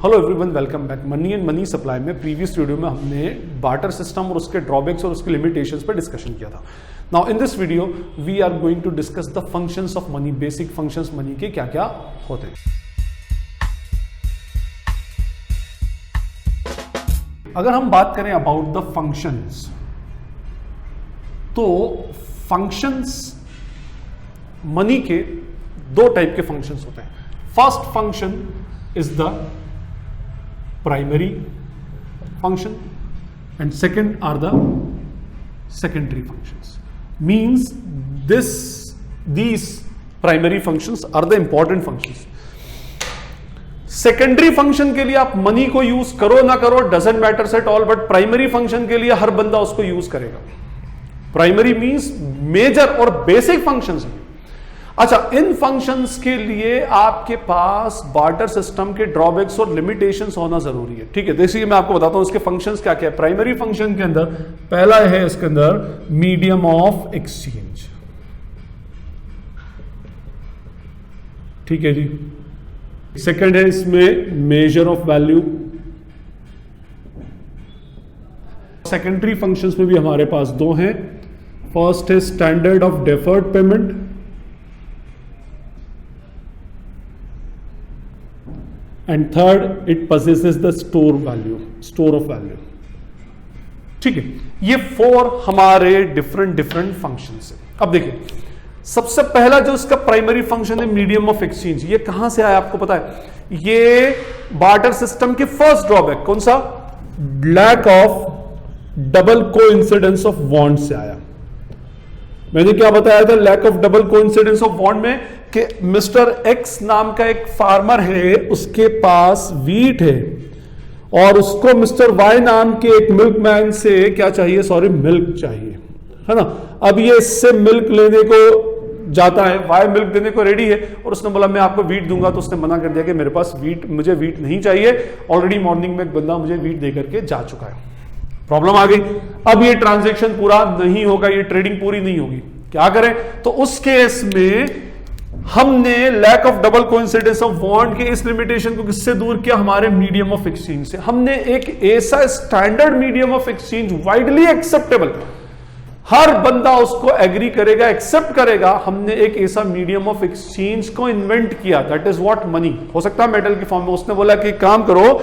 Hello everyone, welcome back. Money and money supply में previous video में हमने barter system और उसके ड्रॉबैक्स और उसके लिमिटेशंस पर डिस्कशन किया था। Now in this video we are going to discuss the functions of money, basic functions money के क्या क्या होते हैं। अगर हम बात करें अबाउट द फंक्शंस, तो फंक्शंस मनी के दो टाइप के फंक्शंस होते हैं। First function is the primary function and second are the secondary functions. Means these primary functions are the important functions. Secondary function के लिए आप मनी को यूज करो ना करो doesn't matters at all, but primary function के लिए हर बंदा उसको यूज करेगा। प्राइमरी मींस मेजर और बेसिक फंक्शंस हैं। अच्छा, इन फंक्शंस के लिए आपके पास बार्टर सिस्टम के ड्रॉबैक्स और लिमिटेशंस होना जरूरी है। ठीक है, देखिए मैं आपको बताता हूं इसके फंक्शंस क्या क्या है। प्राइमरी फंक्शन के अंदर पहला है इसके अंदर मीडियम ऑफ एक्सचेंज। ठीक है जी। सेकंड है इसमें measure of value. Secondary functions में भी हमारे पास दो हैं। फर्स्ट है standard of deferred payment and third it possesses the store of value. ठीक है, ये फोर हमारे डिफरेंट फंक्शंस है। अब देखिए, सबसे पहला जो इसका प्राइमरी फंक्शन है मीडियम ऑफ एक्सचेंज, ये कहां से आया आपको पता है? ये बार्टर सिस्टम के फर्स्ट ड्रॉबैक कौन सा? Lack of double coincidence of bond से आया। मैंने क्या बताया था lack of double coincidence of bond में? कि मिस्टर एक्स नाम का एक फार्मर है, उसके पास वीट है और उसको मिस्टर वाई नाम के एक मिल्कमैन से क्या चाहिए? मिल्क चाहिए, है ना। अब ये इससे मिल्क लेने को जाता है, वाई मिल्क देने को रेडी है और उसने बोला मैं आपको वीट दूंगा, तो उसने मना कर दिया कि मेरे पास मुझे वीट नहीं चाहिए, ऑलरेडी मॉर्निंग में एक बंदा मुझे वीट दे करके जा चुका है। प्रॉब्लम आ गई। अब ये ट्रांजैक्शन पूरा नहीं होगा, ये ट्रेडिंग पूरी नहीं होगी। क्या करें? तो उस केस में हमने lack of double coincidence of bond के इस लिमिटेशन को किससे दूर किया? हमारे मीडियम ऑफ एक्सचेंज से। हमने एक ऐसा standard medium of exchange, widely acceptable, हर बंदा उसको एग्री करेगा, एक्सेप्ट करेगा, हमने एक ऐसा मीडियम ऑफ एक्सचेंज को इन्वेंट किया। That is what money. हो सकता है मेटल की फॉर्म में। उसने बोला कि काम करो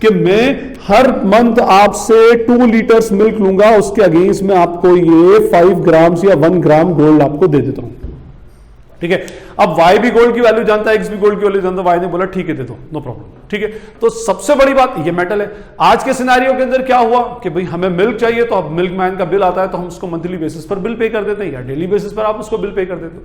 कि मैं हर मंथ आपसे 2 लीटर्स मिल्क लूंगा, उसके अगेंस्ट में आपको ये 5 ग्राम्स या 1 ग्राम गोल्ड आपको दे देता हूं। ठीक है, अब वाई भी गोल्ड की वैल्यू जानता है, एक्स भी गोल्ड की वैल्यू जानता है। वाई ने बोला ठीक है दे दो, नो प्रॉब्लम। ठीक है, तो सबसे बड़ी बात ये मेटल है। आज के सिनेरियो के अंदर क्या हुआ कि भाई हमें मिल्क चाहिए, तो अब मिल्क मैन का बिल आता है तो हम उसको मंथली बेसिस पर बिल पे कर देते हैं या डेली बेसिस पर आप उसको बिल पे कर देते हो।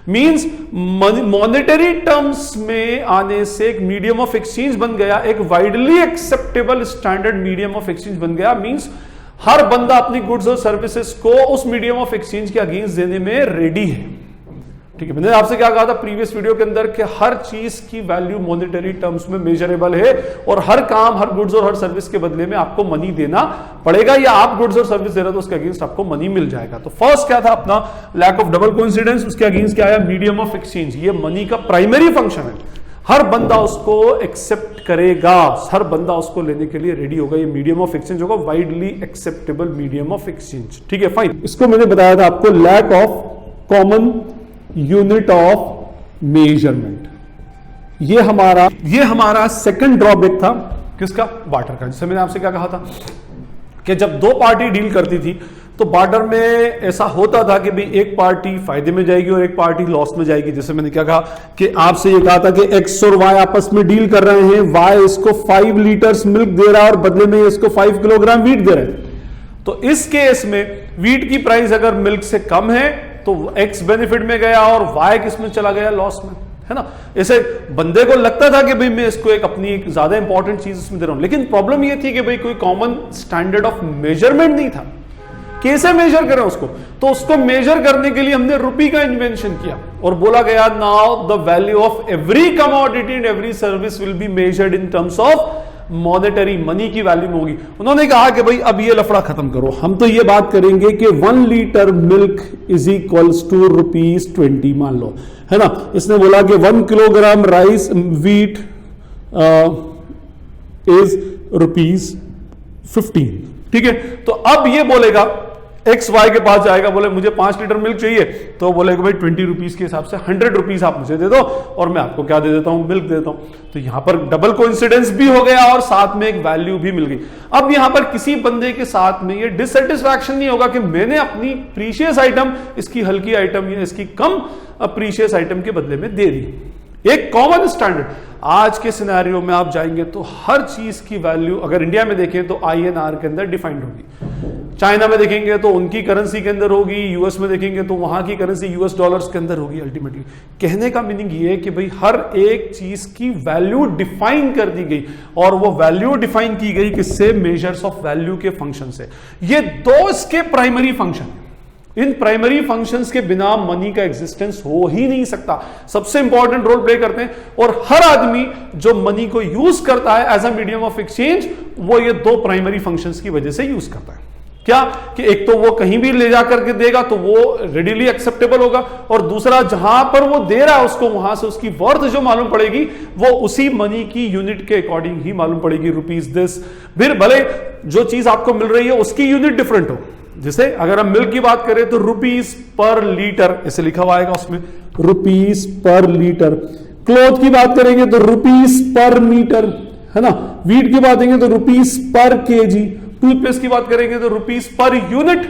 मींस मॉनेटरी टर्म्स में आने से एक मीडियम ऑफ एक्सचेंज बन गया, एक widely acceptable standard medium of exchange बन गया। मींस हर बंदा अपनी गुड्स और सर्विसेज को उस मीडियम ऑफ एक्सचेंज के अगेंस्ट देने में रेडी है। ठीक है, मैंने आपसे क्या कहा था प्रीवियस वीडियो के अंदर कि हर चीज की वैल्यू मॉनेटरी टर्म्स में मेजरेबल है और हर काम, हर गुड्स और हर सर्विस के बदले में आपको मनी देना पड़ेगा, या आप गुड्स और सर्विस दे रहे हो तो उसके अगेंस्ट आपको मनी मिल जाएगा। तो फर्स्ट क्या था अपना लैक ऑफ डबल कोइंसिडेंस, उसके अगेंस्ट क्या आया? Medium of exchange. ये मनी का प्राइमरी फंक्शन है। हर बंदा उसको एक्सेप्ट करेगा, हर बंदा उसको लेने के लिए रेडी होगा। ये मीडियम ऑफ एक्सचेंज होगा, widely acceptable medium of exchange. ठीक है, फाइन। इसको मैंने बताया था आपको lack of common unit of measurement. ये हमारा सेकंड ड्रॉबैक था किसका? बार्टर का। जिससे मैंने आपसे क्या कहा था कि जब दो पार्टी डील करती थी तो बार्टर में ऐसा होता था कि भाई एक पार्टी फायदे में जाएगी और एक पार्टी लॉस में जाएगी। जैसे मैंने क्या कहा कि आपसे ये कहा था कि एक्स और वाई आपस में डील कर रहे हैं, वाई इसको 5 लीटर्स मिल्क दे रहा है और बदले में इसको 5 किलोग्राम वीट दे रहा है। तो इस केस में वीट की प्राइस अगर मिल्क से कम है तो एक्स बेनिफिट में गया और वाई किस में चला गया? लॉस में, है ना। ऐसे बंदे को लगता था कि भाई मैं इसको एक अपनी एक ज्यादा इंपॉर्टेंट चीज इसमें दे रहा हूं, लेकिन प्रॉब्लम ये थी कि भाई कोई कॉमन स्टैंडर्ड ऑफ मेजरमेंट नहीं था। कैसे मेजर करें उसको? तो उसको मेजर करने के लिए हमने रुपी का इन्वेंशन किया और बोला गया now the value of every commodity and every service will be measured in terms of monetary, money की वैल्यू में होगी। उन्होंने कहा कि भाई अब ये लफड़ा खत्म करो, हम तो ये बात करेंगे कि 1 litre milk is equals to ₹20 मान लो, है ना। इसने बोला कि 1 किलोग्राम राइस वीट इज ₹15। ठीक है, तो अब ये बोलेगा एक्स वाई के पास जाएगा, बोले मुझे 5 लीटर मिल्क चाहिए, तो बोलेगा भाई 20 रुपीज के हिसाब से 100 रुपीज आप मुझे दे दो और मैं आपको क्या दे देता हूं, मिल्क दे देता हूं। तो यहां पर डबल कोइंसिडेंस भी हो गया और साथ में एक वैल्यू भी मिल गई। अब यहां पर किसी बंदे के साथ में ये डिससेटिस्फैक्शन नहीं होगा कि मैंने अपनी प्रीशियस आइटम इसकी हल्की आइटम या इसकी कम प्रीशियस आइटम के बदले में दे दी। एक कॉमन स्टैंडर्ड आज के सिनेरियो में आप जाएंगे तो हर चीज की वैल्यू अगर इंडिया में देखें तो INR के अंदर डिफाइंड होगी, चाइना में देखेंगे तो उनकी करेंसी के अंदर होगी, यूएस में देखेंगे तो वहां की करेंसी US डॉलर्स के अंदर होगी। अल्टीमेटली कहने का मीनिंग ये है कि भाई हर एक चीज की वैल्यू डिफाइन कर दी गई और वो वैल्यू डिफाइन की गई किससे, मेजर्स ऑफ वैल्यू के फंक्शन से। ये दो इसके प्राइमरी फंक्शन है। इन प्राइमरी फंक्शंस के बिना मनी का एग्जिस्टेंस हो ही नहीं सकता, सबसे इंपॉर्टेंट रोल प्ले करते हैं। और हर आदमी जो मनी को यूज करता है as a medium of exchange, वो ये दो प्राइमरी फंक्शंस की वजह से यूज करता है। क्या कि एक तो वो कहीं भी ले जाकर के देगा तो वो रेडिली एक्सेप्टेबल होगा, और दूसरा जहां पर वो दे रहा है उसको वहां से उसकी वर्थ जो मालूम पड़ेगी वो उसी मनी की यूनिट के अकॉर्डिंग ही मालूम पड़ेगी। रुपीज दिस, फिर भले जो चीज आपको मिल रही है उसकी यूनिट डिफरेंट हो। जैसे अगर हम मिल्क की बात करें तो रुपीज पर लीटर ऐसे लिखा हुआ आएगा उसमें, रुपीज पर लीटर। क्लॉथ की बात करेंगे तो रुपीज पर मीटर, है ना। वीट की बात करेंगे तो रुपीज पर केजी। टूथपेस्ट की बात करेंगे तो रुपीज पर यूनिट।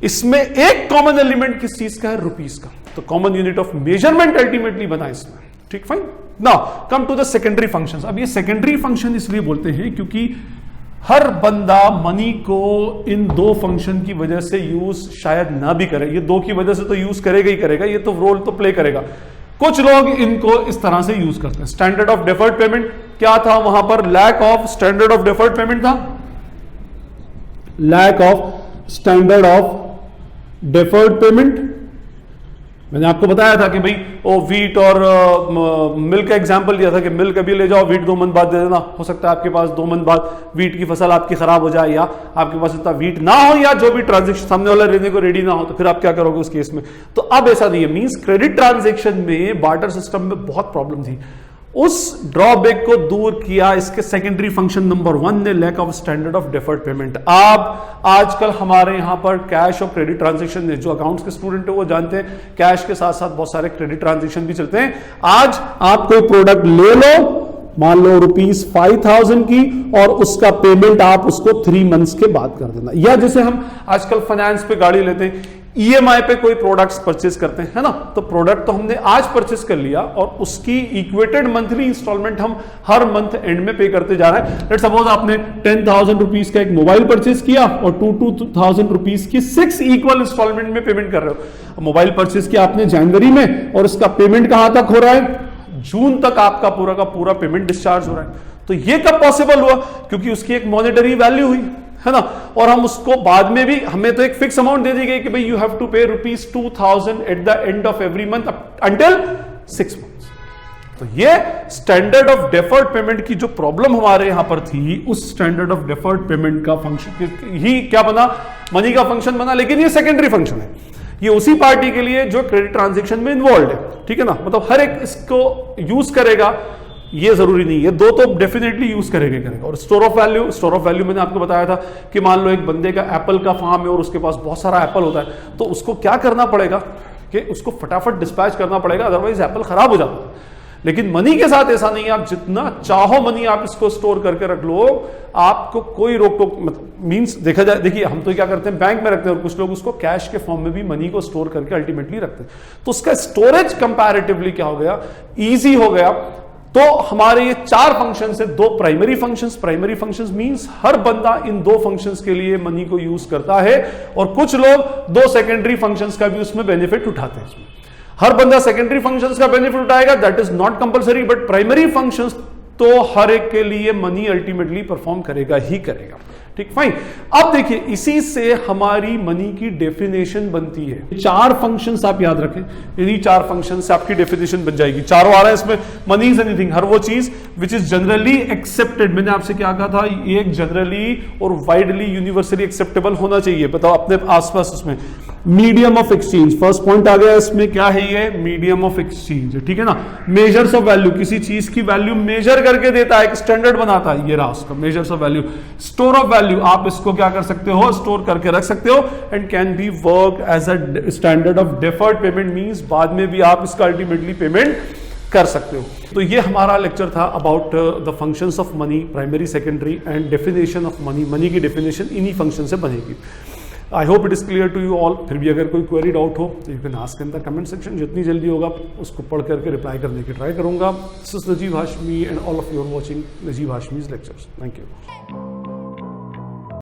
इसमें एक कॉमन एलिमेंट किस चीज का है, रुपीज का। तो common unit of measurement ultimately बना इसमें। ठीक, fine. Now come to the secondary functions. अब ये सेकेंडरी फंक्शन इसलिए बोलते हैं क्योंकि हर बंदा मनी को इन दो फंक्शन की वजह से यूज शायद ना भी करे, ये दो की वजह से तो यूज करेगा ही करेगा, ये तो रोल तो प्ले करेगा। कुछ लोग इनको इस तरह से यूज करते हैं। स्टैंडर्ड ऑफ डेफर्ड पेमेंट क्या था वहां पर, lack of standard of deferred payment था, lack of standard of deferred payment. मैंने आपको बताया था कि भाई वो वीट और मिल्क का एग्जांपल दिया था कि मिल्क अभी ले जाओ, वीट 2 मंथ बाद दे देना। हो सकता है आपके पास 2 मंथ बाद वीट की फसल आपकी खराब हो जाए, या आपके पास इतना वीट ना हो, या जो भी ट्रांजेक्शन सामने वाला लेने को रेडी ना हो, तो फिर आप क्या करोगे उस केस में। तो अब ऐसा नहीं है। मींस क्रेडिट ट्रांजेक्शन में बार्टर सिस्टम में बहुत प्रॉब्लम थी, उस ड्रॉबैक को दूर किया इसके सेकेंडरी फंक्शन नंबर 1 ने, lack of standard of deferred payment. आप आजकल हमारे यहां पर कैश और क्रेडिट ट्रांजैक्शन में, जो अकाउंट्स के स्टूडेंट है वो जानते हैं कैश के साथ साथ बहुत सारे क्रेडिट ट्रांजैक्शन भी चलते हैं। आज आप कोई प्रोडक्ट ले लो, मान लो ₹5000 की, और उसका पेमेंट आप उसको 3 मंथ्स के बाद कर देना। या जैसे हम आजकल फाइनेंस पे गाड़ी लेते हैं, EMI पे कोई प्रोडक्ट्स परचेज करते हैं, है ना। तो प्रोडक्ट तो हमने आज परचेज कर लिया और उसकी इक्वेटेड मंथली इंस्टॉलमेंट हम हर मंथ एंड में पे करते जा रहे हैं। लेट्स सपोज आपने 10,000 रुपीज का एक मोबाइल परचेज किया और 2,000 रुपीज की 6 इक्वल इंस्टॉलमेंट में पेमेंट कर रहे हो। मोबाइल परचेज किया आपने जनवरी में और इसका पेमेंट कहां तक हो रहा है, जून तक आपका पूरा का पूरा पेमेंट डिस्चार्ज हो रहा है। तो ये कब पॉसिबल हुआ, क्योंकि उसकी एक मॉनेटरी वैल्यू हुई, है ना। और हम उसको बाद में भी, हमें तो एक फिक्स अमाउंट दे दी गई कि भाई यू हैव टू पे ₹2,000 at the end of every month until 6 months. तो ये स्टैंडर्ड ऑफ डेफर्ड पेमेंट की जो प्रॉब्लम हमारे यहां पर थी, उस स्टैंडर्ड ऑफ डेफर्ड पेमेंट का फंक्शन ही क्या बना, मनी का फंक्शन बना। लेकिन ये सेकेंडरी फंक्शन है, ये उसी पार्टी के लिए जो क्रेडिट ट्रांजैक्शन में इन्वॉल्व है, ठीक है ना। मतलब हर एक इसको यूज करेगा ये जरूरी नहीं है, दो तो डेफिनेटली यूज करेगा। और store of value, store of value मैंने आपको बताया था कि मान लो एक बंदे का एप्पल का फार्म है और उसके पास बहुत सारा एप्पल होता है, तो उसको क्या करना पड़ेगा कि उसको फटाफट डिस्पैच करना पड़ेगा, अदरवाइज एप्पल खराब हो जाता है। लेकिन मनी के साथ ऐसा नहीं है, आप जितना चाहो मनी आप इसको स्टोर करके रख लो, आपको कोई रोक टोक मतलब मींस देखा जाए, देखिए हम तो क्या करते हैं बैंक में रखते हैं और कुछ लोग उसको कैश के फॉर्म में भी मनी को स्टोर करके अल्टीमेटली रखते हैं। तो उसका स्टोरेज कंपैरेटिवली क्या हो गया, इजी हो गया। तो हमारे ये 4 फंक्शंस है, 2 primary functions. Primary functions means हर बंदा इन 2 फंक्शंस के लिए मनी को यूज करता है, और कुछ लोग 2 सेकेंडरी फंक्शंस का भी उसमें बेनिफिट उठाते हैं। हर बंदा सेकेंडरी फंक्शंस का बेनिफिट उठाएगा, that is not compulsory, but primary functions तो हर एक के लिए मनी अल्टीमेटली परफॉर्म करेगा ही करेगा। ठीक, फाइन। अब देखिए इसी से हमारी मनी की डेफिनेशन बनती है। 4 फंक्शंस आप याद रखें, इन्हीं 4 फंक्शन से आपकी डेफिनेशन बन जाएगी। चारों आ रहा है इसमें, मनी इज एनीथिंग, हर वो चीज विच इज जनरली एक्सेप्टेड। मैंने आपसे क्या कहा था, एक जनरली और वाइडली यूनिवर्सली एक्सेप्टेबल होना चाहिए। बताओ अपने आसपास उसमें medium of exchange, first point आ गया इसमें, क्या है ये, मीडियम ऑफ एक्सचेंज, ठीक है ना। मेजर्स ऑफ वैल्यू, किसी चीज की वैल्यू मेजर करके देता है, एक स्टैंडर्ड बनाता है, ये रहा उसका measures of value. Store of value, आप इसको क्या कर सकते हो, स्टोर करके रख सकते हो, and can be work as a standard of deferred payment, means बाद में भी आप इसका अल्टीमेटली पेमेंट कर सकते हो। तो ये हमारा लेक्चर था about the functions of money, primary, secondary and definition of money. Money की डेफिनेशन इन्हीं फंक्शन से बनेगी। I hope it is clear to you all. फिर भी अगर कोई क्वेरी डाउट हो तो you can ask in the comment section, जितनी जल्दी होगा उसको पढ़ करके रिप्लाई करने की ट्राई करूंगा। This is Najeeb Hashmi and all of you are watching Najeeb Hashmi's lectures. Thank you.